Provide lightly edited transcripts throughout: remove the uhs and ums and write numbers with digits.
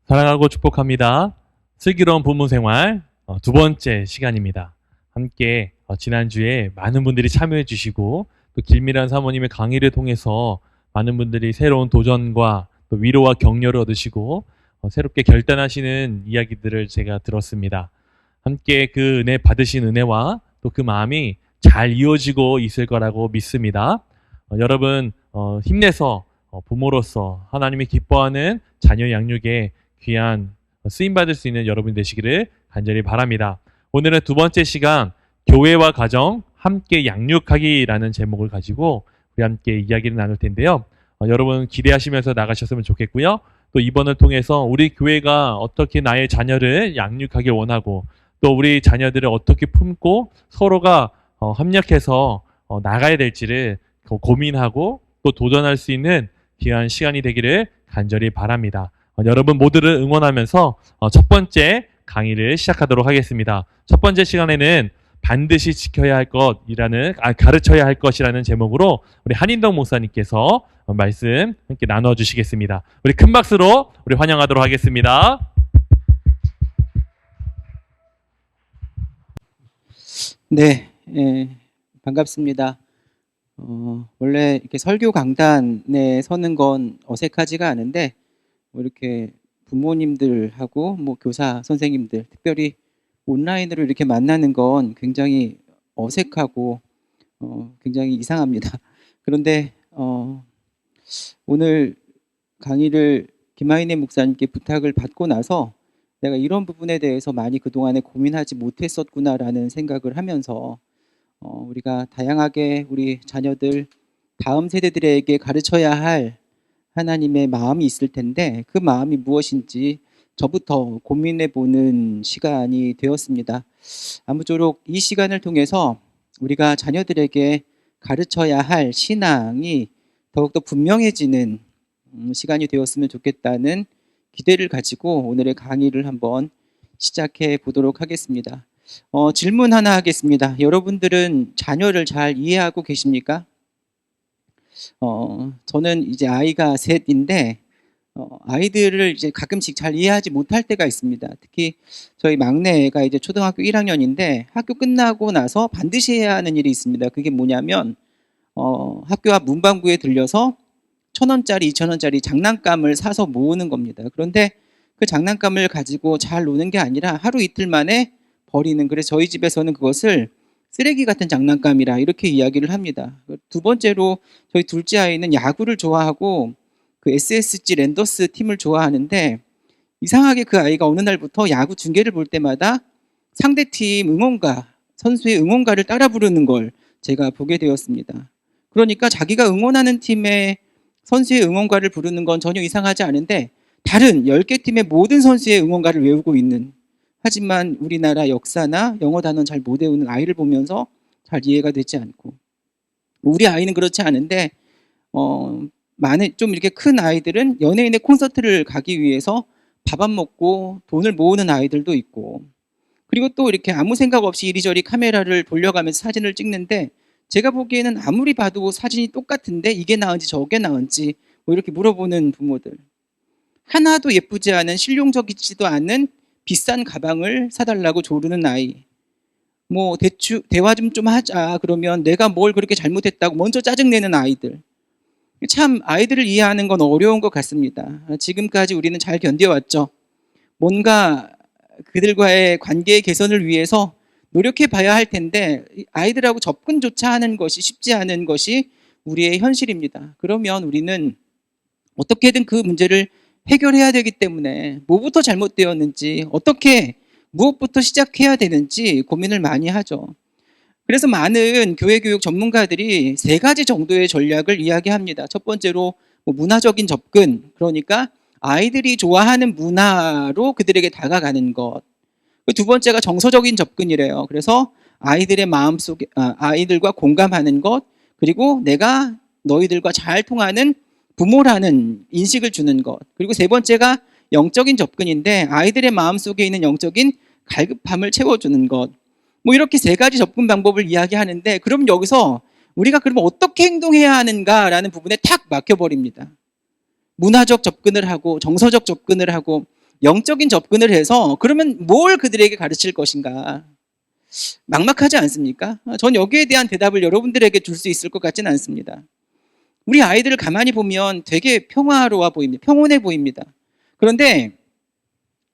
사랑하고 축복합니다. 슬기로운 부모 생활 두 번째 시간입니다. 함께 지난주에 많은 분들이 참여해 주시고 또 길미란 사모님의 강의를 통해서 많은 분들이 새로운 도전과 또 위로와 격려를 얻으시고 새롭게 결단하시는 이야기들을 제가 들었습니다. 함께 그 은혜 받으신 은혜와 또 그 마음이 잘 이어지고 있을 거라고 믿습니다. 여러분 힘내서 부모로서 하나님이 기뻐하는 자녀 양육에 귀한 쓰임받을 수 있는 여러분 되시기를 간절히 바랍니다. 오늘은 두 번째 시간 교회와 가정 함께 양육하기라는 제목을 가지고 우리 함께 이야기를 나눌 텐데요. 여러분 기대하시면서 나가셨으면 좋겠고요. 또 이번을 통해서 우리 교회가 어떻게 나의 자녀를 양육하길 원하고 또 우리 자녀들을 어떻게 품고 서로가 협력해서 나가야 될지를 고민하고 또 도전할 수 있는 귀한 시간이 되기를 간절히 바랍니다. 여러분 모두를 응원하면서 첫 번째 강의를 시작하도록 하겠습니다. 첫 번째 시간에는 반드시 지켜야 할 것이라는 가르쳐야 할 것이라는 제목으로 우리 한인덕 목사님께서 말씀 함께 나눠 주시겠습니다. 우리 큰 박수로 우리 환영하도록 하겠습니다. 네, 반갑습니다. 원래 이렇게 설교 강단에 서는 건 어색하지가 않은데, 이렇게 부모님들하고 교사 선생님들, 특별히 온라인으로 이렇게 만나는 건 굉장히 어색하고 굉장히 이상합니다. 그런데 오늘 강의를 김하인의 목사님께 부탁을 받고 나서 내가 이런 부분에 대해서 많이 그동안에 고민하지 못했었구나라는 생각을 하면서 우리가 다양하게 우리 자녀들, 다음 세대들에게 가르쳐야 할 하나님의 마음이 있을 텐데 그 마음이 무엇인지 저부터 고민해보는 시간이 되었습니다. 아무쪼록 이 시간을 통해서 우리가 자녀들에게 가르쳐야 할 신앙이 더욱더 분명해지는 시간이 되었으면 좋겠다는 기대를 가지고 오늘의 강의를 한번 시작해 보도록 하겠습니다. 질문 하나 하겠습니다. 여러분들은 자녀를 잘 이해하고 계십니까? 저는 이제 아이가 셋인데 아이들을 이제 가끔씩 잘 이해하지 못할 때가 있습니다. 특히 저희 막내가 이제 초등학교 1학년인데 학교 끝나고 나서 반드시 해야 하는 일이 있습니다. 그게 뭐냐면 학교 앞 문방구에 들려서 1,000원짜리, 2,000원짜리 장난감을 사서 모으는 겁니다. 그런데 그 장난감을 가지고 잘 노는 게 아니라 하루 이틀 만에 버리는, 그래서 저희 집에서는 그것을 쓰레기 같은 장난감이라 이렇게 이야기를 합니다. 두 번째로 저희 둘째 아이는 야구를 좋아하고 그 SSG 랜더스 팀을 좋아하는데 이상하게 그 아이가 어느 날부터 야구 중계를 볼 때마다 상대팀 응원가, 선수의 응원가를 따라 부르는 걸 제가 보게 되었습니다. 그러니까 자기가 응원하는 팀의 선수의 응원가를 부르는 건 전혀 이상하지 않은데 다른 10개 팀의 모든 선수의 응원가를 외우고 있는, 하지만 우리나라 역사나 영어 단어는 잘 못 외우는 아이를 보면서 잘 이해가 되지 않고, 우리 아이는 그렇지 않은데 좀 이렇게 큰 아이들은 연예인의 콘서트를 가기 위해서 밥 안 먹고 돈을 모으는 아이들도 있고, 그리고 또 이렇게 아무 생각 없이 이리저리 카메라를 돌려가면서 사진을 찍는데 제가 보기에는 아무리 봐도 사진이 똑같은데 이게 나은지 저게 나은지 이렇게 물어보는 부모들, 하나도 예쁘지 않은 실용적이지도 않은 비싼 가방을 사달라고 조르는 아이, 대화 좀 하자 그러면 내가 뭘 그렇게 잘못했다고 먼저 짜증내는 아이들. 참 아이들을 이해하는 건 어려운 것 같습니다. 지금까지 우리는 잘 견뎌왔죠. 뭔가 그들과의 관계 개선을 위해서 노력해 봐야 할 텐데 아이들하고 접근조차 하는 것이 쉽지 않은 것이 우리의 현실입니다. 그러면 우리는 어떻게든 그 문제를 해결해야 되기 때문에 뭐부터 잘못되었는지, 어떻게 무엇부터 시작해야 되는지 고민을 많이 하죠. 그래서 많은 교회교육 전문가들이 3가지 정도의 전략을 이야기합니다. 첫 번째로 문화적인 접근, 그러니까 아이들이 좋아하는 문화로 그들에게 다가가는 것. 두 번째가 정서적인 접근이래요. 그래서 아이들의 마음속에 아이들과 공감하는 것, 그리고 내가 너희들과 잘 통하는 부모라는 인식을 주는 것. 그리고 세 번째가 영적인 접근인데 아이들의 마음속에 있는 영적인 갈급함을 채워주는 것. 이렇게 3가지 접근 방법을 이야기하는데, 그럼 여기서 우리가 그러면 어떻게 행동해야 하는가라는 부분에 탁 막혀버립니다. 문화적 접근을 하고 정서적 접근을 하고 영적인 접근을 해서 그러면 뭘 그들에게 가르칠 것인가? 막막하지 않습니까? 전 여기에 대한 대답을 여러분들에게 줄 수 있을 것 같지는 않습니다. 우리 아이들을 가만히 보면 되게 평화로워 보입니다. 평온해 보입니다. 그런데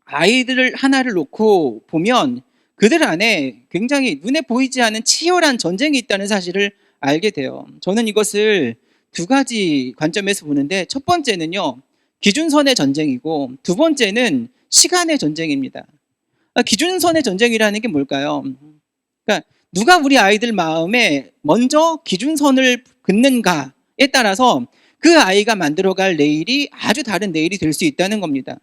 아이들을 하나를 놓고 보면 그들 안에 굉장히 눈에 보이지 않는 치열한 전쟁이 있다는 사실을 알게 돼요. 저는 이것을 두 가지 관점에서 보는데, 첫 번째는요, 기준선의 전쟁이고, 두 번째는 시간의 전쟁입니다. 기준선의 전쟁이라는 게 뭘까요? 그러니까 누가 우리 아이들 마음에 먼저 기준선을 긋는가에 따라서 그 아이가 만들어갈 내일이 아주 다른 내일이 될 수 있다는 겁니다.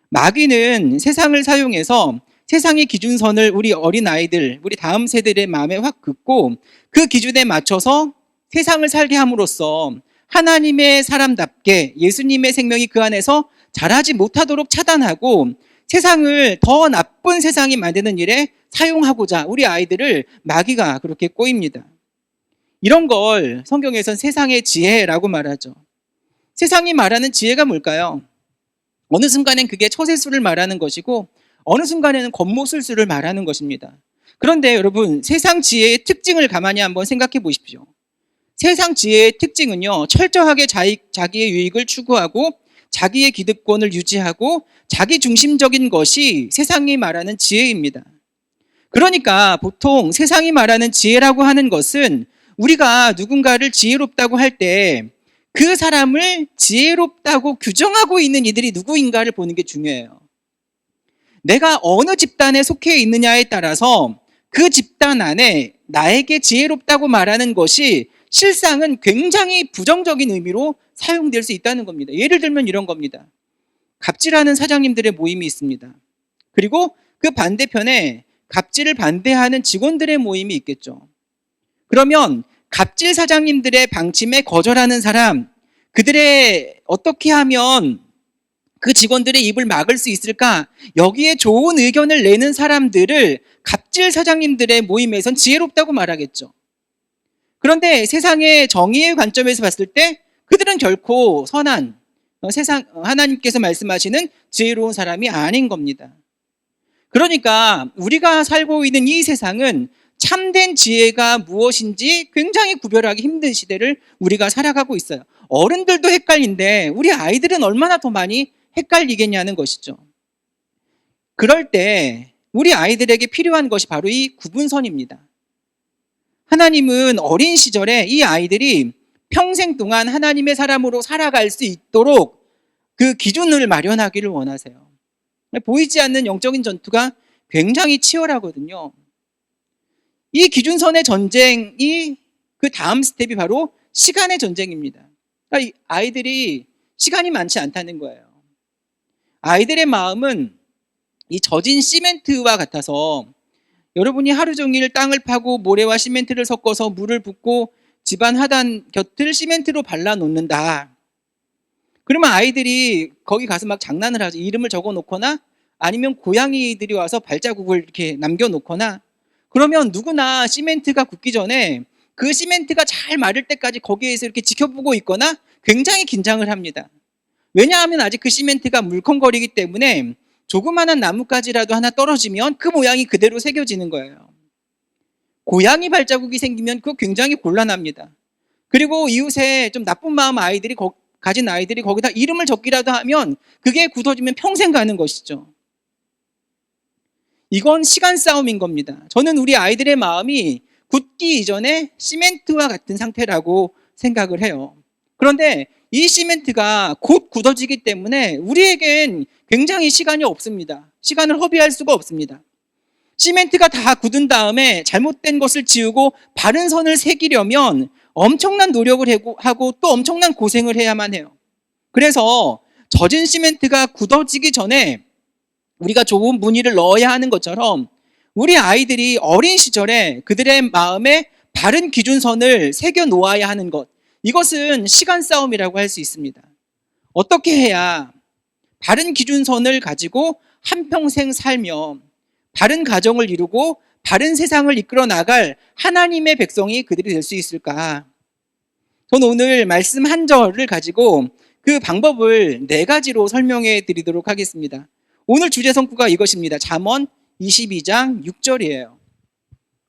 마귀는 세상을 사용해서 세상의 기준선을 우리 어린아이들, 우리 다음 세대의 마음에 확 긋고 그 기준에 맞춰서 세상을 살게 함으로써 하나님의 사람답게 예수님의 생명이 그 안에서 자라지 못하도록 차단하고 세상을 더 나쁜 세상이 만드는 일에 사용하고자 우리 아이들을 마귀가 그렇게 꼬입니다. 이런 걸 성경에선 세상의 지혜라고 말하죠. 세상이 말하는 지혜가 뭘까요? 어느 순간엔 그게 처세술을 말하는 것이고 어느 순간에는 겉모술수를 말하는 것입니다. 그런데 여러분, 세상 지혜의 특징을 가만히 한번 생각해 보십시오. 세상 지혜의 특징은요, 철저하게 자기의 유익을 추구하고 자기의 기득권을 유지하고 자기 중심적인 것이 세상이 말하는 지혜입니다. 그러니까 보통 세상이 말하는 지혜라고 하는 것은 우리가 누군가를 지혜롭다고 할 때 그 사람을 지혜롭다고 규정하고 있는 이들이 누구인가를 보는 게 중요해요. 내가 어느 집단에 속해 있느냐에 따라서 그 집단 안에 나에게 지혜롭다고 말하는 것이 실상은 굉장히 부정적인 의미로 사용될 수 있다는 겁니다. 예를 들면 이런 겁니다. 갑질하는 사장님들의 모임이 있습니다. 그리고 그 반대편에 갑질을 반대하는 직원들의 모임이 있겠죠. 그러면 갑질 사장님들의 방침에 거절하는 사람, 그들의 어떻게 하면 그 직원들의 입을 막을 수 있을까? 여기에 좋은 의견을 내는 사람들을 갑질 사장님들의 모임에선 지혜롭다고 말하겠죠. 그런데 세상의 정의의 관점에서 봤을 때 그들은 결코 선한 하나님께서 말씀하시는 지혜로운 사람이 아닌 겁니다. 그러니까 우리가 살고 있는 이 세상은 참된 지혜가 무엇인지 굉장히 구별하기 힘든 시대를 우리가 살아가고 있어요. 어른들도 헷갈린데 우리 아이들은 얼마나 더 많이 헷갈리겠냐는 것이죠. 그럴 때 우리 아이들에게 필요한 것이 바로 이 구분선입니다. 하나님은 어린 시절에 이 아이들이 평생 동안 하나님의 사람으로 살아갈 수 있도록 그 기준을 마련하기를 원하세요. 보이지 않는 영적인 전투가 굉장히 치열하거든요. 이 기준선의 전쟁이 그 다음 스텝이 바로 시간의 전쟁입니다. 그러니까 이 아이들이 시간이 많지 않다는 거예요. 아이들의 마음은 이 젖은 시멘트와 같아서 여러분이 하루 종일 땅을 파고 모래와 시멘트를 섞어서 물을 붓고 집안 하단 곁을 시멘트로 발라 놓는다. 그러면 아이들이 거기 가서 막 장난을 하죠. 이름을 적어 놓거나 아니면 고양이들이 와서 발자국을 이렇게 남겨 놓거나, 그러면 누구나 시멘트가 굳기 전에 그 시멘트가 잘 마를 때까지 거기에서 이렇게 지켜보고 있거나 굉장히 긴장을 합니다. 왜냐하면 아직 그 시멘트가 물컹거리기 때문에 조그마한 나뭇가지라도 하나 떨어지면 그 모양이 그대로 새겨지는 거예요. 고양이 발자국이 생기면 그거 굉장히 곤란합니다. 그리고 이웃에 좀 나쁜 마음 가진 아이들이 거기다 이름을 적기라도 하면 그게 굳어지면 평생 가는 것이죠. 이건 시간 싸움인 겁니다. 저는 우리 아이들의 마음이 굳기 이전에 시멘트와 같은 상태라고 생각을 해요. 그런데 이 시멘트가 곧 굳어지기 때문에 우리에겐 굉장히 시간이 없습니다. 시간을 허비할 수가 없습니다. 시멘트가 다 굳은 다음에 잘못된 것을 지우고 바른 선을 새기려면 엄청난 노력을 하고 또 엄청난 고생을 해야만 해요. 그래서 젖은 시멘트가 굳어지기 전에 우리가 좋은 무늬를 넣어야 하는 것처럼 우리 아이들이 어린 시절에 그들의 마음에 바른 기준선을 새겨 놓아야 하는 것, 이것은 시간 싸움이라고 할 수 있습니다. 어떻게 해야 바른 기준선을 가지고 한평생 살며 바른 가정을 이루고 바른 세상을 이끌어 나갈 하나님의 백성이 그들이 될 수 있을까? 저는 오늘 말씀 한 절을 가지고 그 방법을 4가지로 설명해 드리도록 하겠습니다. 오늘 주제 성구가 이것입니다. 잠언 22장 6절이에요.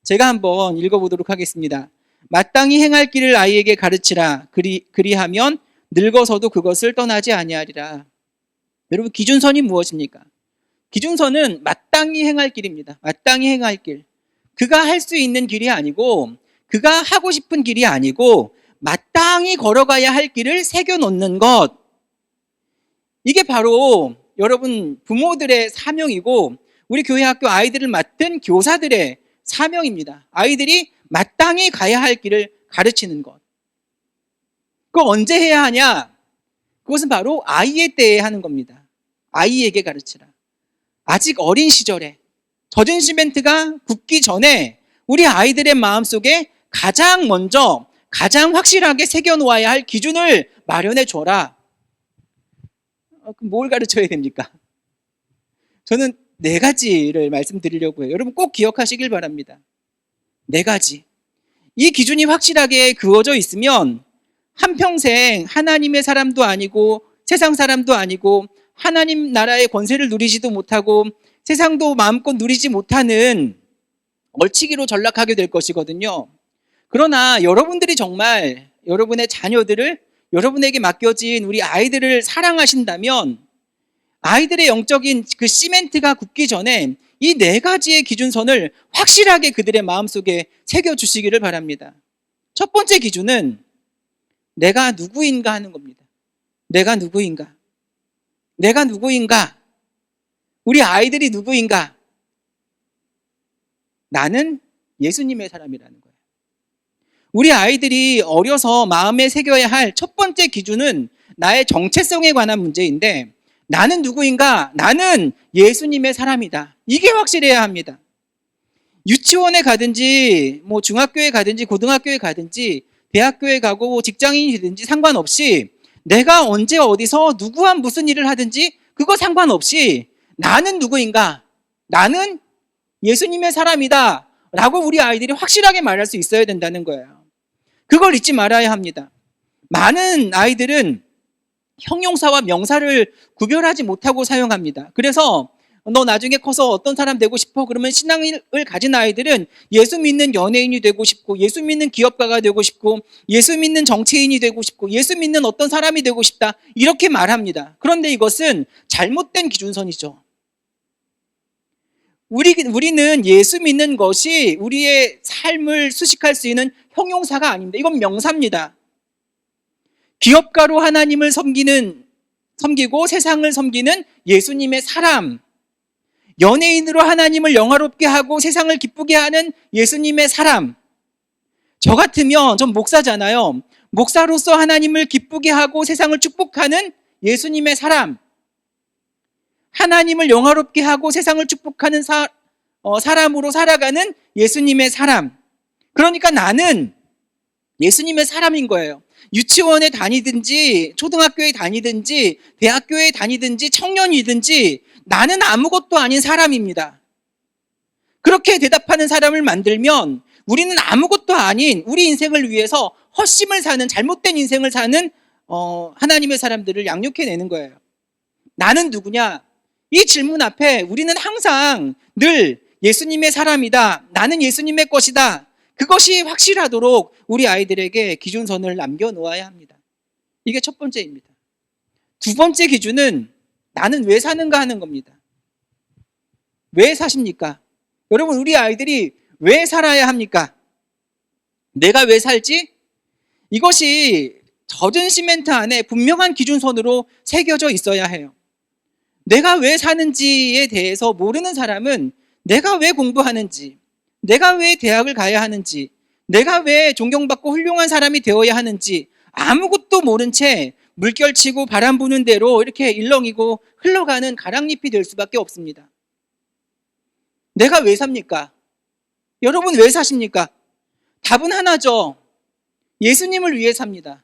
제가 한번 읽어보도록 하겠습니다. 마땅히 행할 길을 아이에게 가르치라. 그리하면 늙어서도 그것을 떠나지 아니하리라. 여러분, 기준선이 무엇입니까? 기준선은 마땅히 행할 길입니다. 마땅히 행할 길. 그가 할 수 있는 길이 아니고, 그가 하고 싶은 길이 아니고, 마땅히 걸어가야 할 길을 새겨놓는 것. 이게 바로 여러분 부모들의 사명이고, 우리 교회 학교 아이들을 맡은 교사들의 사명입니다. 아이들이 마땅히 가야 할 길을 가르치는 것. 그걸 언제 해야 하냐? 그것은 바로 아이의 때에 하는 겁니다. 아이에게 가르치라. 아직 어린 시절에 젖은 시멘트가 굳기 전에 우리 아이들의 마음속에 가장 먼저 가장 확실하게 새겨놓아야 할 기준을 마련해 줘라. 그럼 뭘 가르쳐야 됩니까? 저는 4가지를 말씀드리려고 해요. 여러분 꼭 기억하시길 바랍니다. 4가지. 이 기준이 확실하게 그어져 있으면 한평생 하나님의 사람도 아니고 세상 사람도 아니고 하나님 나라의 권세를 누리지도 못하고 세상도 마음껏 누리지 못하는 얼치기로 전락하게 될 것이거든요. 그러나 여러분들이 정말 여러분의 자녀들을, 여러분에게 맡겨진 우리 아이들을 사랑하신다면 아이들의 영적인 그 시멘트가 굳기 전에 이 4가지의 기준선을 확실하게 그들의 마음속에 새겨주시기를 바랍니다. 첫 번째 기준은 내가 누구인가 하는 겁니다. 내가 누구인가? 내가 누구인가? 우리 아이들이 누구인가? 나는 예수님의 사람이라는 거예요. 우리 아이들이 어려서 마음에 새겨야 할 첫 번째 기준은 나의 정체성에 관한 문제인데, 나는 누구인가? 나는 예수님의 사람이다. 이게 확실해야 합니다. 유치원에 가든지 중학교에 가든지 고등학교에 가든지 대학교에 가고 직장인이 되든지 상관없이, 내가 언제 어디서 누구와 무슨 일을 하든지 그거 상관없이 나는 누구인가? 나는 예수님의 사람이다 라고 우리 아이들이 확실하게 말할 수 있어야 된다는 거예요. 그걸 잊지 말아야 합니다. 많은 아이들은 형용사와 명사를 구별하지 못하고 사용합니다. 그래서 너 나중에 커서 어떤 사람 되고 싶어? 그러면 신앙을 가진 아이들은 예수 믿는 연예인이 되고 싶고, 예수 믿는 기업가가 되고 싶고, 예수 믿는 정치인이 되고 싶고, 예수 믿는 어떤 사람이 되고 싶다, 이렇게 말합니다. 그런데 이것은 잘못된 기준선이죠. 우리는 예수 믿는 것이 우리의 삶을 수식할 수 있는 형용사가 아닙니다. 이건 명사입니다. 기업가로 하나님을 섬기고 세상을 섬기는 예수님의 사람, 연예인으로 하나님을 영화롭게 하고 세상을 기쁘게 하는 예수님의 사람. 저 같으면, 전 목사잖아요. 목사로서 하나님을 기쁘게 하고 세상을 축복하는 예수님의 사람, 하나님을 영화롭게 하고 세상을 축복하는 사람으로 살아가는 예수님의 사람. 그러니까 나는 예수님의 사람인 거예요. 유치원에 다니든지 초등학교에 다니든지 대학교에 다니든지 청년이든지 나는 아무것도 아닌 사람입니다. 그렇게 대답하는 사람을 만들면 우리는 아무것도 아닌 우리 인생을 위해서 헛심을 사는, 잘못된 인생을 사는 하나님의 사람들을 양육해내는 거예요. 나는 누구냐? 이 질문 앞에 우리는 항상 늘 예수님의 사람이다, 나는 예수님의 것이다, 그것이 확실하도록 우리 아이들에게 기준선을 남겨놓아야 합니다. 이게 첫 번째입니다. 두 번째 기준은 나는 왜 사는가 하는 겁니다. 왜 사십니까? 여러분, 우리 아이들이 왜 살아야 합니까? 내가 왜 살지? 이것이 젖은 시멘트 안에 분명한 기준선으로 새겨져 있어야 해요. 내가 왜 사는지에 대해서 모르는 사람은 내가 왜 공부하는지, 내가 왜 대학을 가야 하는지, 내가 왜 존경받고 훌륭한 사람이 되어야 하는지 아무것도 모른 채 물결치고 바람 부는 대로 이렇게 일렁이고 흘러가는 가랑잎이 될 수밖에 없습니다. 내가 왜 삽니까? 여러분 왜 사십니까? 답은 하나죠. 예수님을 위해 삽니다.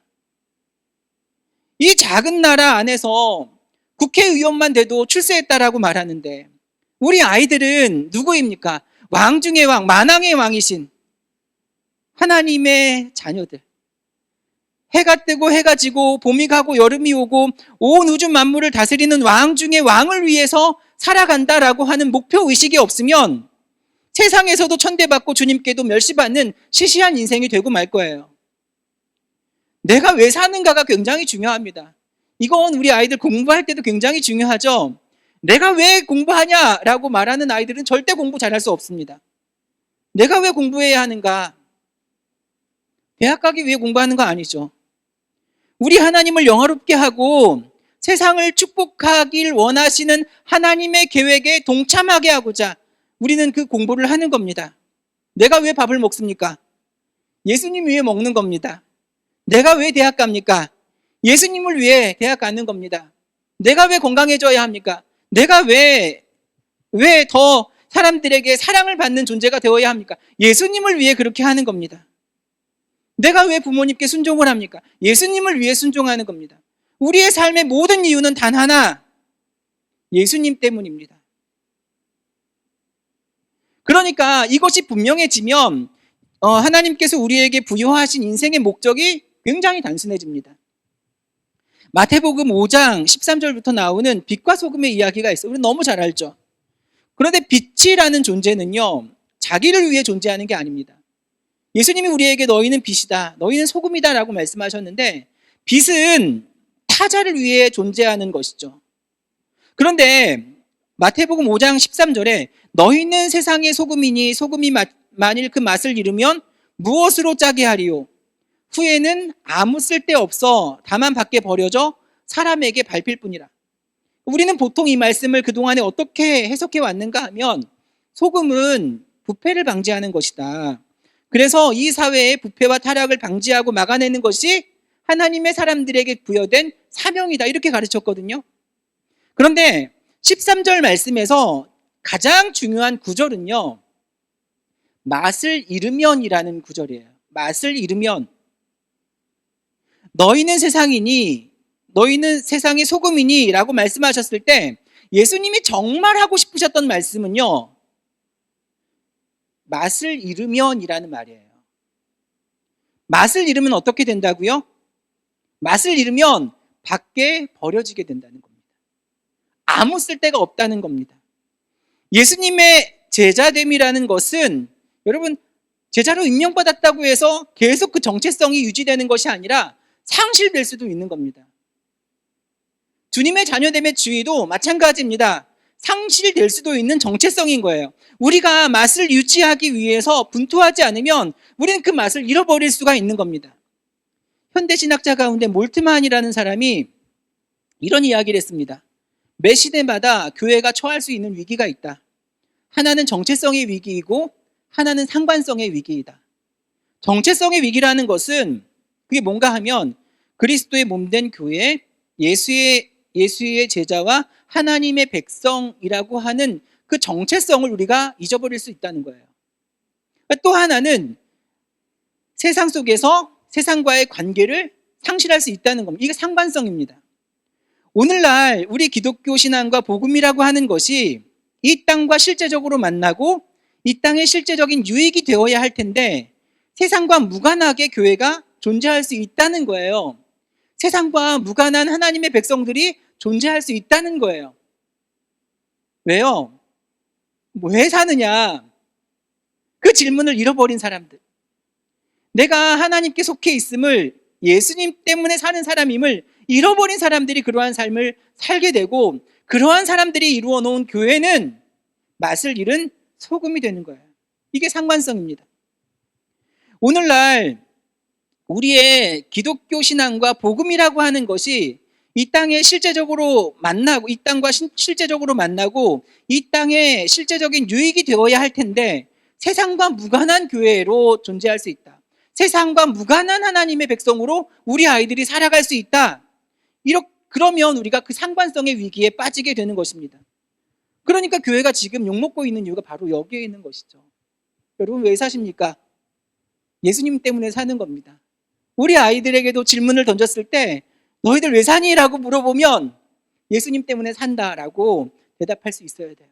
이 작은 나라 안에서 국회의원만 돼도 출세했다라고 말하는데 우리 아이들은 누구입니까? 왕 중의 왕, 만왕의 왕이신 하나님의 자녀들, 해가 뜨고 해가 지고 봄이 가고 여름이 오고 온 우주 만물을 다스리는 왕 중에 왕을 위해서 살아간다라고 하는 목표 의식이 없으면 세상에서도 천대받고 주님께도 멸시받는 시시한 인생이 되고 말 거예요. 내가 왜 사는가가 굉장히 중요합니다. 이건 우리 아이들 공부할 때도 굉장히 중요하죠. 내가 왜 공부하냐라고 말하는 아이들은 절대 공부 잘할 수 없습니다. 내가 왜 공부해야 하는가? 대학 가기 위해 공부하는 거 아니죠. 우리 하나님을 영화롭게 하고 세상을 축복하길 원하시는 하나님의 계획에 동참하게 하고자 우리는 그 공부를 하는 겁니다. 내가 왜 밥을 먹습니까? 예수님 위해 먹는 겁니다. 내가 왜 대학 갑니까? 예수님을 위해 대학 가는 겁니다. 내가 왜 건강해져야 합니까? 내가 왜 더 사람들에게 사랑을 받는 존재가 되어야 합니까? 예수님을 위해 그렇게 하는 겁니다. 내가 왜 부모님께 순종을 합니까? 예수님을 위해 순종하는 겁니다. 우리의 삶의 모든 이유는 단 하나, 예수님 때문입니다. 그러니까 이것이 분명해지면 하나님께서 우리에게 부여하신 인생의 목적이 굉장히 단순해집니다. 마태복음 5장 13절부터 나오는 빛과 소금의 이야기가 있어요. 우리 너무 잘 알죠. 그런데 빛이라는 존재는요, 자기를 위해 존재하는 게 아닙니다. 예수님이 우리에게 너희는 빛이다, 너희는 소금이다 라고 말씀하셨는데 빛은 타자를 위해 존재하는 것이죠. 그런데 마태복음 5장 13절에 너희는 세상의 소금이니 소금이 만일 그 맛을 잃으면 무엇으로 짜게 하리요? 후에는 아무 쓸데없어 다만 밖에 버려져 사람에게 밟힐 뿐이라. 우리는 보통 이 말씀을 그동안에 어떻게 해석해 왔는가 하면 소금은 부패를 방지하는 것이다. 그래서 이 사회의 부패와 타락을 방지하고 막아내는 것이 하나님의 사람들에게 부여된 사명이다, 이렇게 가르쳤거든요. 그런데 13절 말씀에서 가장 중요한 구절은요, 맛을 잃으면이라는 구절이에요. 맛을 잃으면. 너희는 세상이니, 너희는 세상의 소금이니 라고 말씀하셨을 때 예수님이 정말 하고 싶으셨던 말씀은요, 맛을 잃으면이라는 말이에요. 맛을 잃으면 어떻게 된다고요? 맛을 잃으면 밖에 버려지게 된다는 겁니다. 아무 쓸데가 없다는 겁니다. 예수님의 제자됨이라는 것은 여러분, 제자로 임명받았다고 해서 계속 그 정체성이 유지되는 것이 아니라 상실될 수도 있는 겁니다. 주님의 자녀됨의 주의도 마찬가지입니다. 상실될 수도 있는 정체성인 거예요. 우리가 맛을 유지하기 위해서 분투하지 않으면 우리는 그 맛을 잃어버릴 수가 있는 겁니다. 현대신학자 가운데 몰트만이라는 사람이 이런 이야기를 했습니다. 매 시대마다 교회가 처할 수 있는 위기가 있다. 하나는 정체성의 위기이고 하나는 상관성의 위기이다. 정체성의 위기라는 것은 그게 뭔가 하면 그리스도의 몸된 교회, 예수의 제자와 하나님의 백성이라고 하는 그 정체성을 우리가 잊어버릴 수 있다는 거예요. 또 하나는 세상 속에서 세상과의 관계를 상실할 수 있다는 겁니다. 이게 상관성입니다. 오늘날 우리 기독교 신앙과 복음이라고 하는 것이 이 땅과 실제적으로 만나고 이 땅의 실제적인 유익이 되어야 할 텐데 세상과 무관하게 교회가 존재할 수 있다는 거예요. 세상과 무관한 하나님의 백성들이 존재할 수 있다는 거예요. 왜요? 왜 사느냐? 그 질문을 잃어버린 사람들. 내가 하나님께 속해 있음을, 예수님 때문에 사는 사람임을 잃어버린 사람들이 그러한 삶을 살게 되고, 그러한 사람들이 이루어 놓은 교회는 맛을 잃은 소금이 되는 거예요. 이게 상관성입니다. 오늘날 우리의 기독교 신앙과 복음이라고 하는 것이 이 땅에 실제적으로 만나고, 이 땅과 실제적으로 만나고 이 땅에 실제적인 유익이 되어야 할 텐데 세상과 무관한 교회로 존재할 수 있다. 세상과 무관한 하나님의 백성으로 우리 아이들이 살아갈 수 있다. 그러면 우리가 그 상관성의 위기에 빠지게 되는 것입니다. 그러니까 교회가 지금 욕먹고 있는 이유가 바로 여기에 있는 것이죠. 여러분 왜 사십니까? 예수님 때문에 사는 겁니다. 우리 아이들에게도 질문을 던졌을 때 너희들 왜 사니? 라고 물어보면 예수님 때문에 산다라고 대답할 수 있어야 돼요.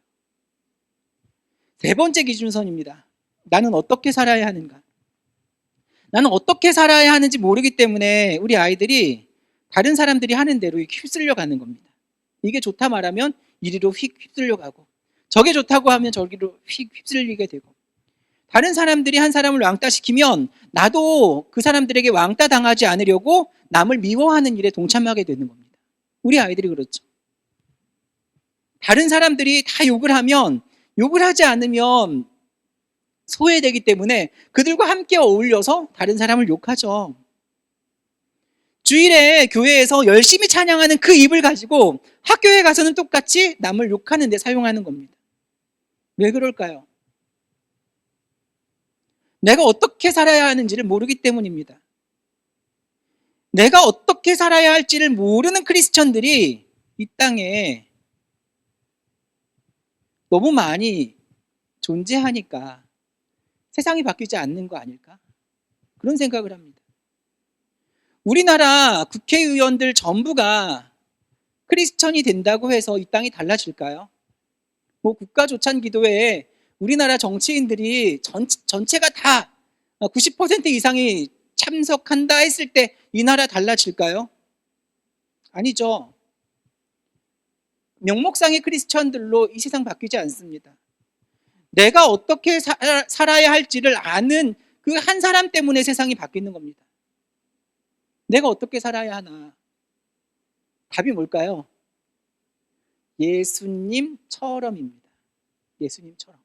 세 번째 기준선입니다. 나는 어떻게 살아야 하는가? 나는 어떻게 살아야 하는지 모르기 때문에 우리 아이들이 다른 사람들이 하는 대로 휩쓸려 가는 겁니다. 이게 좋다 말하면 이리로 휩쓸려 가고, 저게 좋다고 하면 저기로 휩쓸리게 되고, 다른 사람들이 한 사람을 왕따시키면 나도 그 사람들에게 왕따 당하지 않으려고 남을 미워하는 일에 동참하게 되는 겁니다. 우리 아이들이 그렇죠. 다른 사람들이 다 욕을 하면, 욕을 하지 않으면 소외되기 때문에 그들과 함께 어울려서 다른 사람을 욕하죠. 주일에 교회에서 열심히 찬양하는 그 입을 가지고 학교에 가서는 똑같이 남을 욕하는 데 사용하는 겁니다. 왜 그럴까요? 내가 어떻게 살아야 하는지를 모르기 때문입니다. 내가 어떻게 살아야 할지를 모르는 크리스천들이 이 땅에 너무 많이 존재하니까 세상이 바뀌지 않는 거 아닐까? 그런 생각을 합니다. 우리나라 국회의원들 전부가 크리스천이 된다고 해서 이 땅이 달라질까요? 국가조찬기도회에 우리나라 정치인들이 전체가 다 90% 이상이 참석한다 했을 때 이 나라 달라질까요? 아니죠. 명목상의 크리스천들로 이 세상 바뀌지 않습니다. 내가 어떻게 살아야 할지를 아는 그 한 사람 때문에 세상이 바뀌는 겁니다. 내가 어떻게 살아야 하나? 답이 뭘까요? 예수님처럼입니다. 예수님처럼.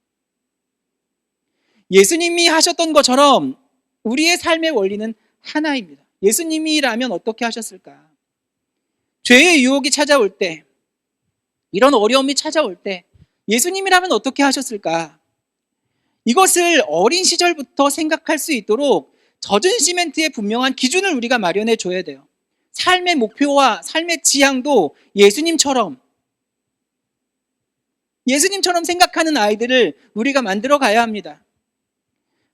예수님이 하셨던 것처럼 우리의 삶의 원리는 하나입니다. 예수님이라면 어떻게 하셨을까? 죄의 유혹이 찾아올 때, 이런 어려움이 찾아올 때 예수님이라면 어떻게 하셨을까? 이것을 어린 시절부터 생각할 수 있도록 젖은 시멘트의 분명한 기준을 우리가 마련해 줘야 돼요. 삶의 목표와 삶의 지향도 예수님처럼 생각하는 아이들을 우리가 만들어 가야 합니다.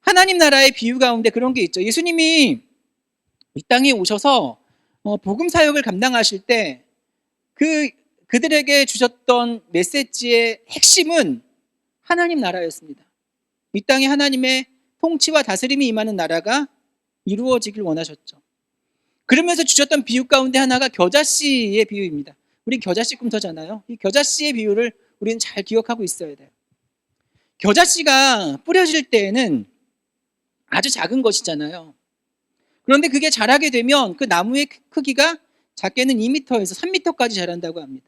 하나님 나라의 비유 가운데 그런 게 있죠. 예수님이 이 땅에 오셔서 복음 사역을 감당하실 때 그들에게 주셨던 메시지의 핵심은 하나님 나라였습니다. 이 땅에 하나님의 통치와 다스림이 임하는 나라가 이루어지길 원하셨죠. 그러면서 주셨던 비유 가운데 하나가 겨자씨의 비유입니다. 우린 겨자씨 꿈터잖아요. 이 겨자씨의 비유를 우리는 잘 기억하고 있어야 돼요. 겨자씨가 뿌려질 때에는 아주 작은 것이잖아요. 그런데 그게 자라게 되면 그 나무의 크기가 작게는 2m에서 3m까지 자란다고 합니다.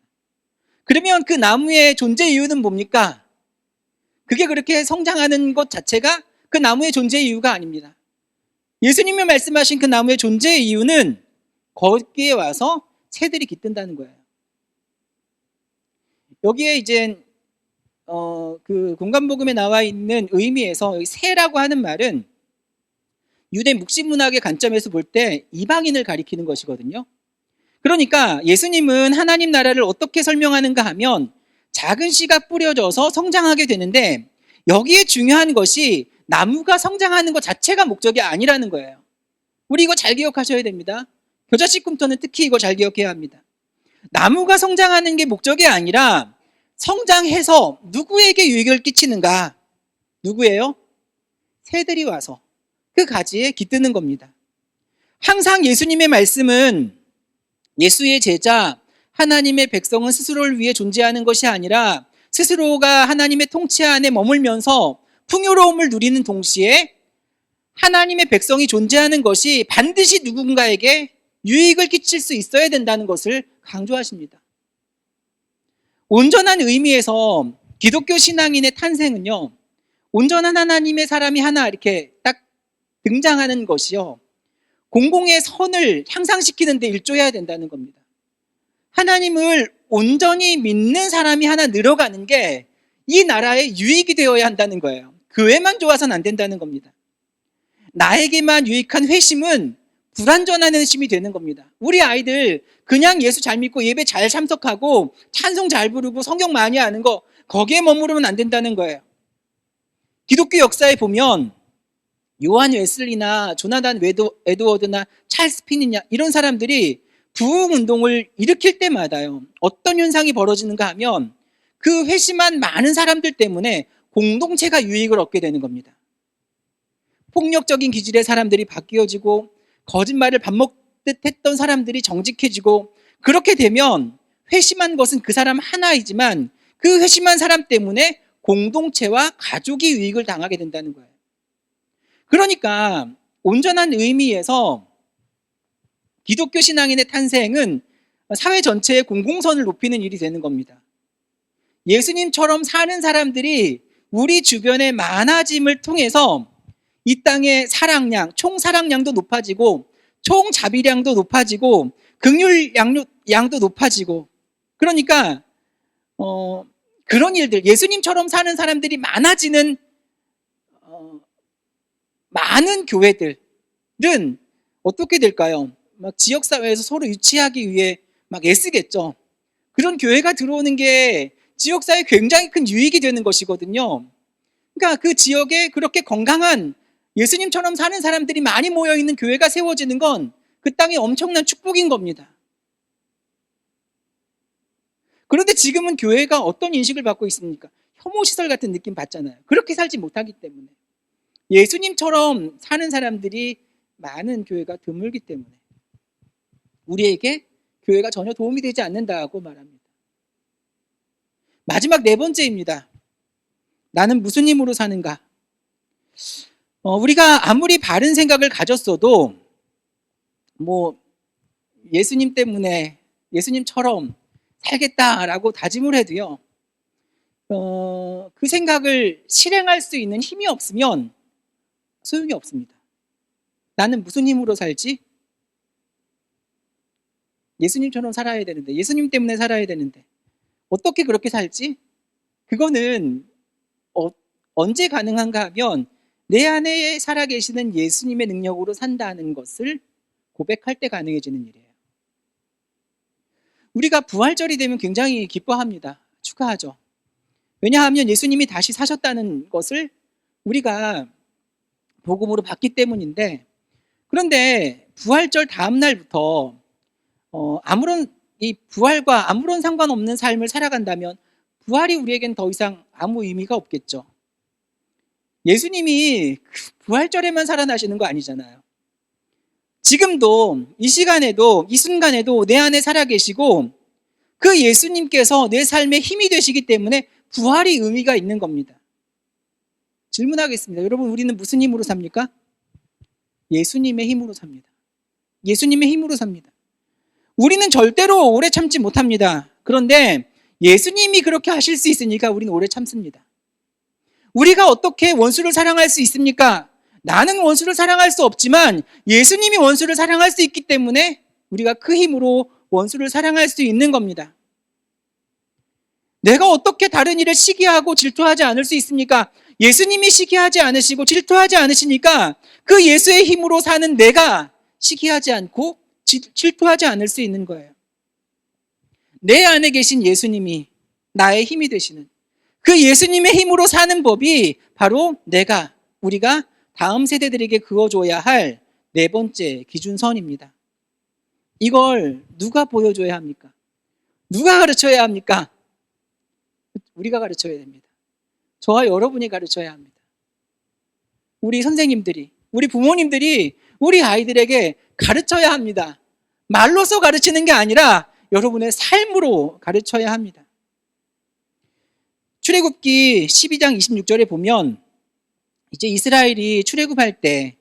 그러면 그 나무의 존재 이유는 뭡니까? 그게 그렇게 성장하는 것 자체가 그 나무의 존재 이유가 아닙니다. 예수님이 말씀하신 그 나무의 존재 이유는 거기에 와서 새들이 깃든다는 거예요. 여기에 이제 그 공간복음에 나와 있는 의미에서 새라고 하는 말은 유대 묵시문학의 관점에서 볼 때 이방인을 가리키는 것이거든요. 그러니까 예수님은 하나님 나라를 어떻게 설명하는가 하면 작은 씨가 뿌려져서 성장하게 되는데 여기에 중요한 것이 나무가 성장하는 것 자체가 목적이 아니라는 거예요. 우리 이거 잘 기억하셔야 됩니다. 겨자씨 꿈터는 특히 이거 잘 기억해야 합니다. 나무가 성장하는 게 목적이 아니라 성장해서 누구에게 유익을 끼치는가? 누구예요? 새들이 와서 그 가지에 깃드는 겁니다. 항상 예수님의 말씀은 예수의 제자, 하나님의 백성은 스스로를 위해 존재하는 것이 아니라 스스로가 하나님의 통치 안에 머물면서 풍요로움을 누리는 동시에 하나님의 백성이 존재하는 것이 반드시 누군가에게 유익을 끼칠 수 있어야 된다는 것을 강조하십니다. 온전한 의미에서 기독교 신앙인의 탄생은요, 온전한 하나님의 사람이 하나 이렇게 딱 등장하는 것이요, 공공의 선을 향상시키는 데 일조해야 된다는 겁니다. 하나님을 온전히 믿는 사람이 하나 늘어가는 게 이 나라의 유익이 되어야 한다는 거예요. 교회만 좋아서는 안 된다는 겁니다. 나에게만 유익한 회심은 불완전한 회심이 되는 겁니다. 우리 아이들 그냥 예수 잘 믿고 예배 잘 참석하고 찬송 잘 부르고 성경 많이 아는 거 거기에 머무르면 안 된다는 거예요. 기독교 역사에 보면 요한 웨슬리나 조나단 에드워드나 찰스 피니냐 이런 사람들이 부흥운동을 일으킬 때마다요, 어떤 현상이 벌어지는가 하면 그 회심한 많은 사람들 때문에 공동체가 유익을 얻게 되는 겁니다. 폭력적인 기질의 사람들이 바뀌어지고 거짓말을 밥 먹듯 했던 사람들이 정직해지고 그렇게 되면 회심한 것은 그 사람 하나이지만 그 회심한 사람 때문에 공동체와 가족이 유익을 당하게 된다는 거예요. 그러니까 온전한 의미에서 기독교 신앙인의 탄생은 사회 전체의 공공선을 높이는 일이 되는 겁니다. 예수님처럼 사는 사람들이 우리 주변에 많아짐을 통해서 이 땅의 사랑량, 총 사랑량도 높아지고 총 자비량도 높아지고 긍휼 양도 높아지고 그러니까 그런 일들, 예수님처럼 사는 사람들이 많아지는 많은 교회들은 어떻게 될까요? 막 지역사회에서 서로 유치하기 위해 막 애쓰겠죠. 그런 교회가 들어오는 게 지역사회에 굉장히 큰 유익이 되는 것이거든요. 그러니까 그 지역에 그렇게 건강한 예수님처럼 사는 사람들이 많이 모여있는 교회가 세워지는 건 그 땅에 엄청난 축복인 겁니다. 그런데 지금은 교회가 어떤 인식을 받고 있습니까? 혐오시설 같은 느낌 받잖아요. 그렇게 살지 못하기 때문에. 예수님처럼 사는 사람들이 많은 교회가 드물기 때문에 우리에게 교회가 전혀 도움이 되지 않는다고 말합니다. 마지막 네 번째입니다. 나는 무슨 힘으로 사는가? 우리가 아무리 바른 생각을 가졌어도 예수님 때문에 예수님처럼 살겠다라고 다짐을 해도요, 그 생각을 실행할 수 있는 힘이 없으면 소용이 없습니다. 나는 무슨 힘으로 살지? 예수님처럼 살아야 되는데, 예수님 때문에 살아야 되는데 어떻게 그렇게 살지? 그거는 언제 가능한가 하면 내 안에 살아계시는 예수님의 능력으로 산다는 것을 고백할 때 가능해지는 일이에요. 우리가 부활절이 되면 굉장히 기뻐합니다. 축하하죠. 왜냐하면 예수님이 다시 사셨다는 것을 우리가 복음으로 받기 때문인데, 그런데 부활절 다음 날부터 아무런 이 부활과 아무런 상관없는 삶을 살아간다면 부활이 우리에겐 더 이상 아무 의미가 없겠죠. 예수님이 부활절에만 살아나시는 거 아니잖아요. 지금도 이 시간에도 이 순간에도 내 안에 살아계시고 그 예수님께서 내 삶에 힘이 되시기 때문에 부활이 의미가 있는 겁니다. 질문하겠습니다. 여러분, 우리는 무슨 힘으로 삽니까? 예수님의 힘으로 삽니다. 예수님의 힘으로 삽니다. 우리는 절대로 오래 참지 못합니다. 그런데 예수님이 그렇게 하실 수 있으니까 우리는 오래 참습니다. 우리가 어떻게 원수를 사랑할 수 있습니까? 나는 원수를 사랑할 수 없지만 예수님이 원수를 사랑할 수 있기 때문에 우리가 그 힘으로 원수를 사랑할 수 있는 겁니다. 내가 어떻게 다른 일을 시기하고 질투하지 않을 수 있습니까? 예수님이 시기하지 않으시고 질투하지 않으시니까 그 예수의 힘으로 사는 내가 시기하지 않고 질투하지 않을 수 있는 거예요. 내 안에 계신 예수님이 나의 힘이 되시는 그 예수님의 힘으로 사는 법이 바로 우리가 다음 세대들에게 그어줘야 할 네 번째 기준선입니다. 이걸 누가 보여줘야 합니까? 누가 가르쳐야 합니까? 우리가 가르쳐야 됩니다. 저와 여러분이 가르쳐야 합니다. 우리 선생님들이, 우리 부모님들이 우리 아이들에게 가르쳐야 합니다. 말로써 가르치는 게 아니라 여러분의 삶으로 가르쳐야 합니다. 출애굽기 12장 26절에 보면 이제 이스라엘이 출애굽할 때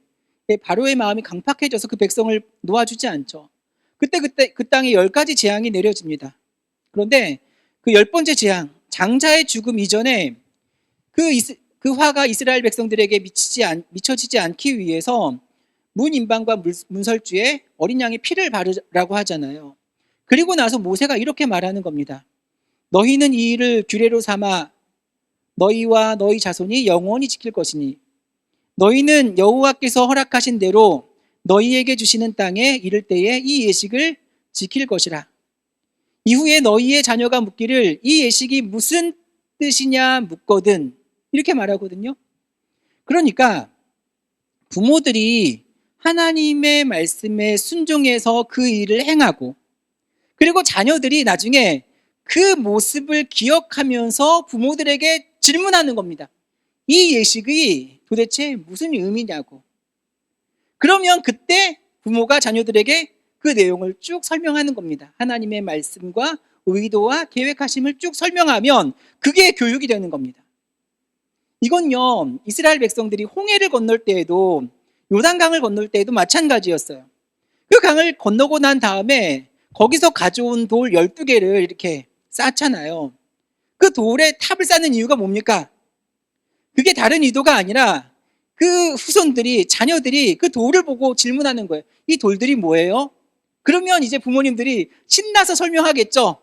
바로의 마음이 강팍해져서 그 백성을 놓아주지 않죠. 그때 그 땅에 10가지 재앙이 내려집니다. 그런데 그 10번째 재앙, 장자의 죽음 이전에 그 화가 이스라엘 백성들에게 미쳐지지 않기 위해서 문인방과 문설주에 어린 양의 피를 바르라고 하잖아요. 그리고 나서 모세가 이렇게 말하는 겁니다. 너희는 이 일을 규례로 삼아 너희와 너희 자손이 영원히 지킬 것이니 너희는 여호와께서 허락하신 대로 너희에게 주시는 땅에 이를 때에 이 예식을 지킬 것이라. 이후에 너희의 자녀가 묻기를 이 예식이 무슨 뜻이냐 묻거든, 이렇게 말하거든요. 그러니까 부모들이 하나님의 말씀에 순종해서 그 일을 행하고, 그리고 자녀들이 나중에 그 모습을 기억하면서 부모들에게 질문하는 겁니다. 이 예식이 도대체 무슨 의미냐고. 그러면 그때 부모가 자녀들에게 그 내용을 쭉 설명하는 겁니다. 하나님의 말씀과 의도와 계획하심을 쭉 설명하면 그게 교육이 되는 겁니다. 이건요, 이스라엘 백성들이 홍해를 건널 때에도, 요단강을 건널 때에도 마찬가지였어요. 그 강을 건너고 난 다음에 거기서 가져온 돌 12개를 이렇게 쌓잖아요. 그 돌에 탑을 쌓는 이유가 뭡니까? 그게 다른 의도가 아니라 그 후손들이, 자녀들이 그 돌을 보고 질문하는 거예요. 이 돌들이 뭐예요? 그러면 이제 부모님들이 신나서 설명하겠죠.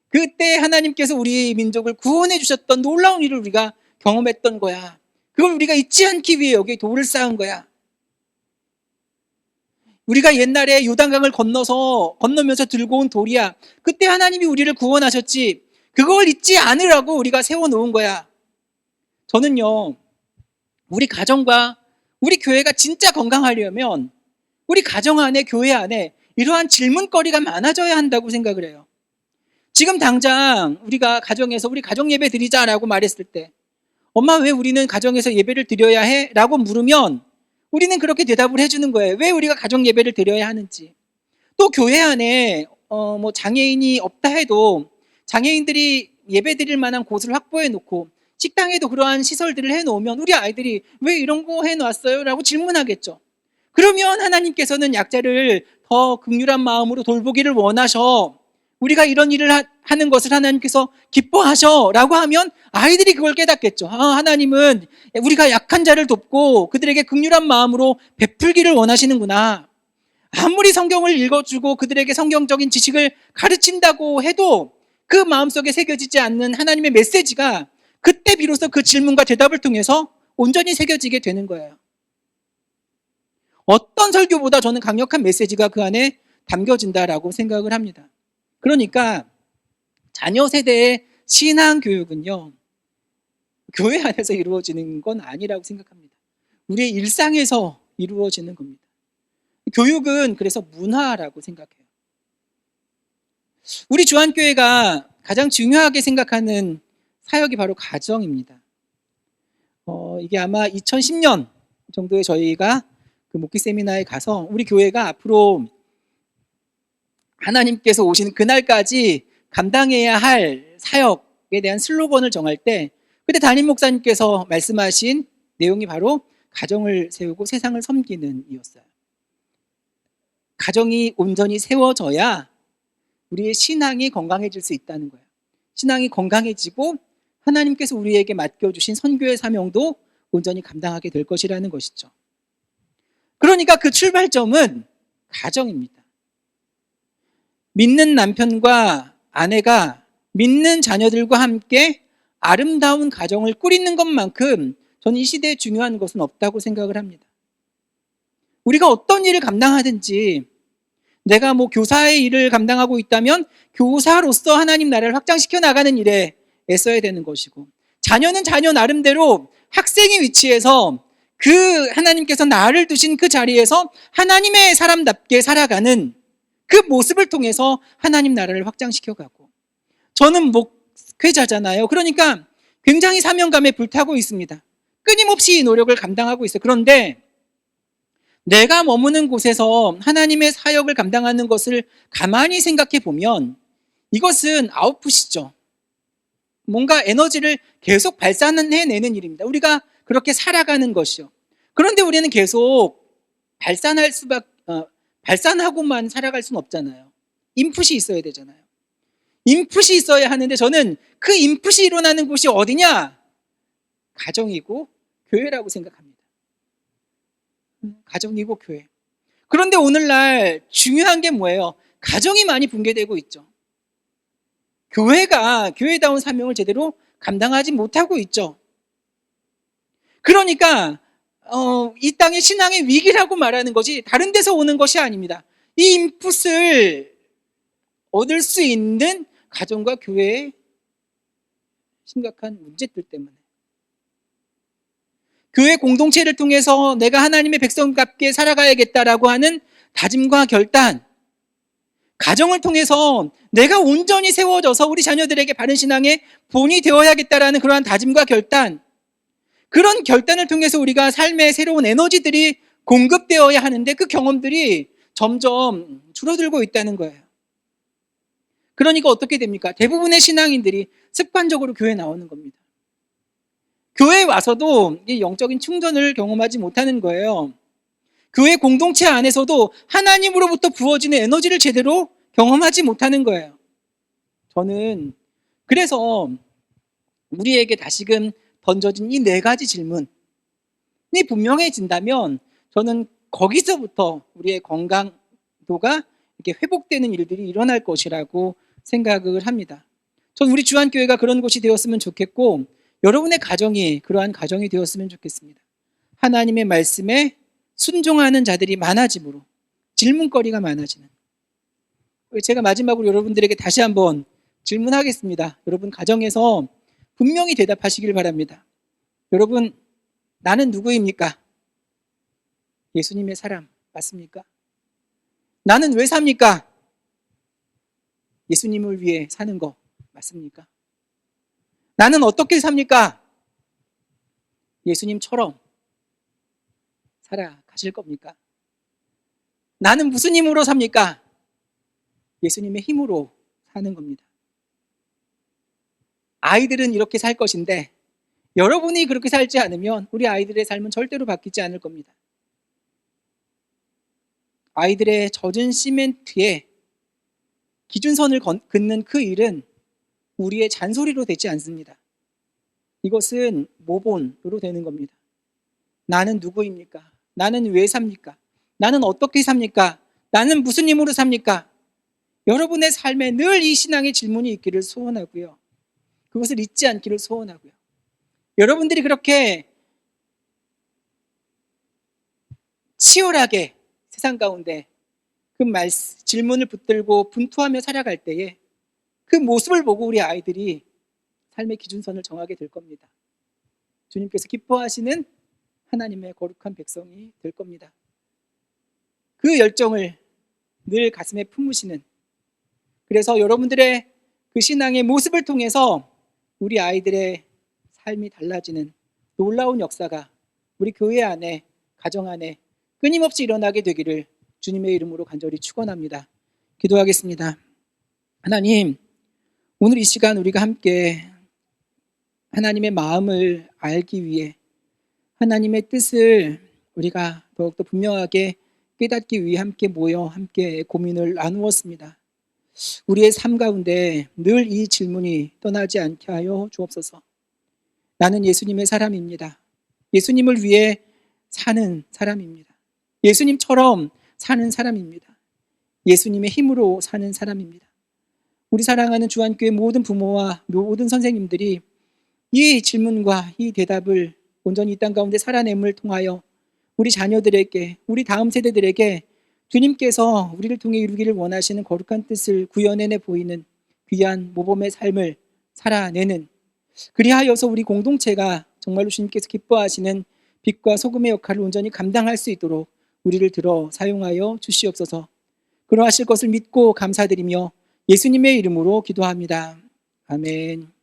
그때 하나님께서 우리 민족을 구원해 주셨던 놀라운 일을 우리가 경험했던 거야. 그걸 우리가 잊지 않기 위해 여기 돌을 쌓은 거야. 우리가 옛날에 요단강을 건너면서 들고 온 돌이야. 그때 하나님이 우리를 구원하셨지. 그걸 잊지 않으라고 우리가 세워놓은 거야. 저는요, 우리 가정과 우리 교회가 진짜 건강하려면 우리 가정 안에, 교회 안에 이러한 질문거리가 많아져야 한다고 생각을 해요. 지금 당장 우리가 가정에서 우리 가정 예배 드리자라고 말했을 때, 엄마 왜 우리는 가정에서 예배를 드려야 해? 라고 물으면 우리는 그렇게 대답을 해주는 거예요. 왜 우리가 가정 예배를 드려야 하는지. 또 교회 안에 장애인이 없다 해도 장애인들이 예배 드릴 만한 곳을 확보해 놓고 식당에도 그러한 시설들을 해놓으면 우리 아이들이 왜 이런 거 해놨어요? 라고 질문하겠죠. 그러면 하나님께서는 약자를 더 긍휼한 마음으로 돌보기를 원하셔. 우리가 이런 일을 하는 것을 하나님께서 기뻐하셔 라고 하면 아이들이 그걸 깨닫겠죠. 하나님은 우리가 약한 자를 돕고 그들에게 긍휼한 마음으로 베풀기를 원하시는구나. 아무리 성경을 읽어주고 그들에게 성경적인 지식을 가르친다고 해도 그 마음속에 새겨지지 않는 하나님의 메시지가 그때 비로소 그 질문과 대답을 통해서 온전히 새겨지게 되는 거예요. 어떤 설교보다 저는 강력한 메시지가 그 안에 담겨진다라고 생각을 합니다. 그러니까 자녀 세대의 신앙 교육은요, 교회 안에서 이루어지는 건 아니라고 생각합니다. 우리의 일상에서 이루어지는 겁니다. 교육은 그래서 문화라고 생각해요. 우리 주한교회가 가장 중요하게 생각하는 사역이 바로 가정입니다. 이게 아마 2010년 정도에 저희가 그 목기 세미나에 가서 우리 교회가 앞으로 하나님께서 오시는 그날까지 감당해야 할 사역에 대한 슬로건을 정할 때 그때 담임 목사님께서 말씀하신 내용이 바로 가정을 세우고 세상을 섬기는 이었어요. 가정이 온전히 세워져야 우리의 신앙이 건강해질 수 있다는 거예요. 신앙이 건강해지고 하나님께서 우리에게 맡겨주신 선교의 사명도 온전히 감당하게 될 것이라는 것이죠. 그러니까 그 출발점은 가정입니다. 믿는 남편과 아내가 믿는 자녀들과 함께 아름다운 가정을 꾸리는 것만큼 저는 이 시대에 중요한 것은 없다고 생각을 합니다. 우리가 어떤 일을 감당하든지 내가 교사의 일을 감당하고 있다면 교사로서 하나님 나라를 확장시켜 나가는 일에 애써야 되는 것이고, 자녀는 자녀 나름대로 학생의 위치에서 그 하나님께서 나를 두신 그 자리에서 하나님의 사람답게 살아가는 그 모습을 통해서 하나님 나라를 확장시켜가고, 저는 목회자잖아요. 그러니까 굉장히 사명감에 불타고 있습니다. 끊임없이 이 노력을 감당하고 있어요. 그런데 내가 머무는 곳에서 하나님의 사역을 감당하는 것을 가만히 생각해 보면 이것은 아웃풋이죠. 뭔가 에너지를 계속 발산해내는 일입니다. 우리가 그렇게 살아가는 것이요. 그런데 우리는 계속 발산하고만 살아갈 수는 없잖아요. 인풋이 있어야 되잖아요. 인풋이 있어야 하는데 저는 그 인풋이 일어나는 곳이 어디냐? 가정이고 교회라고 생각합니다. 가정이고 교회. 그런데 오늘날 중요한 게 뭐예요? 가정이 많이 붕괴되고 있죠. 교회가 교회다운 사명을 제대로 감당하지 못하고 있죠. 그러니까 이 땅의 신앙의 위기라고 말하는 것이 다른 데서 오는 것이 아닙니다. 이 인풋을 얻을 수 있는 가정과 교회의 심각한 문제들 때문에, 교회 공동체를 통해서 내가 하나님의 백성답게 살아가야겠다라고 하는 다짐과 결단, 가정을 통해서 내가 온전히 세워져서 우리 자녀들에게 바른 신앙의 본이 되어야겠다라는 그러한 다짐과 결단, 그런 결단을 통해서 우리가 삶의 새로운 에너지들이 공급되어야 하는데 그 경험들이 점점 줄어들고 있다는 거예요. 그러니까 어떻게 됩니까? 대부분의 신앙인들이 습관적으로 교회에 나오는 겁니다. 교회에 와서도 이 영적인 충전을 경험하지 못하는 거예요. 교회 공동체 안에서도 하나님으로부터 부어지는 에너지를 제대로 경험하지 못하는 거예요. 저는 그래서 우리에게 다시금 던져진 이 네 가지 질문이 분명해진다면 저는 거기서부터 우리의 건강도가 이렇게 회복되는 일들이 일어날 것이라고 생각을 합니다. 전 우리 주한교회가 그런 곳이 되었으면 좋겠고 여러분의 가정이 그러한 가정이 되었으면 좋겠습니다. 하나님의 말씀에 순종하는 자들이 많아짐으로 질문거리가 많아지는. 제가 마지막으로 여러분들에게 다시 한번 질문하겠습니다. 여러분 가정에서 분명히 대답하시길 바랍니다. 여러분, 나는 누구입니까? 예수님의 사람 맞습니까? 나는 왜 삽니까? 예수님을 위해 사는 거 맞습니까? 나는 어떻게 삽니까? 예수님처럼 살아가실 겁니까? 나는 무슨 힘으로 삽니까? 예수님의 힘으로 사는 겁니다. 아이들은 이렇게 살 것인데 여러분이 그렇게 살지 않으면 우리 아이들의 삶은 절대로 바뀌지 않을 겁니다. 아이들의 젖은 시멘트에 기준선을 긋는 그 일은 우리의 잔소리로 되지 않습니다. 이것은 모본으로 되는 겁니다. 나는 누구입니까? 나는 왜 삽니까? 나는 어떻게 삽니까? 나는 무슨 힘으로 삽니까? 여러분의 삶에 늘 이 신앙의 질문이 있기를 소원하고요. 그것을 잊지 않기를 소원하고요. 여러분들이 그렇게 치열하게 세상 가운데 그 질문을 붙들고 분투하며 살아갈 때에 그 모습을 보고 우리 아이들이 삶의 기준선을 정하게 될 겁니다. 주님께서 기뻐하시는 하나님의 거룩한 백성이 될 겁니다. 그 열정을 늘 가슴에 품으시는, 그래서 여러분들의 그 신앙의 모습을 통해서 우리 아이들의 삶이 달라지는 놀라운 역사가 우리 교회 안에, 가정 안에 끊임없이 일어나게 되기를 주님의 이름으로 간절히 축원합니다. 기도하겠습니다. 하나님, 오늘 이 시간 우리가 함께 하나님의 마음을 알기 위해, 하나님의 뜻을 우리가 더욱더 분명하게 깨닫기 위해 함께 모여 함께 고민을 나누었습니다. 우리의 삶 가운데 늘 이 질문이 떠나지 않게 하여 주옵소서. 나는 예수님의 사람입니다. 예수님을 위해 사는 사람입니다. 예수님처럼 사는 사람입니다. 예수님의 힘으로 사는 사람입니다. 우리 사랑하는 주한교회 모든 부모와 모든 선생님들이 이 질문과 이 대답을 온전히 이 땅 가운데 살아냄을 통하여 우리 자녀들에게, 우리 다음 세대들에게 주님께서 우리를 통해 이루기를 원하시는 거룩한 뜻을 구현해내 보이는 귀한 모범의 삶을 살아내는, 그리하여서 우리 공동체가 정말로 주님께서 기뻐하시는 빛과 소금의 역할을 온전히 감당할 수 있도록 우리를 들어 사용하여 주시옵소서. 그러하실 것을 믿고 감사드리며 예수님의 이름으로 기도합니다. 아멘.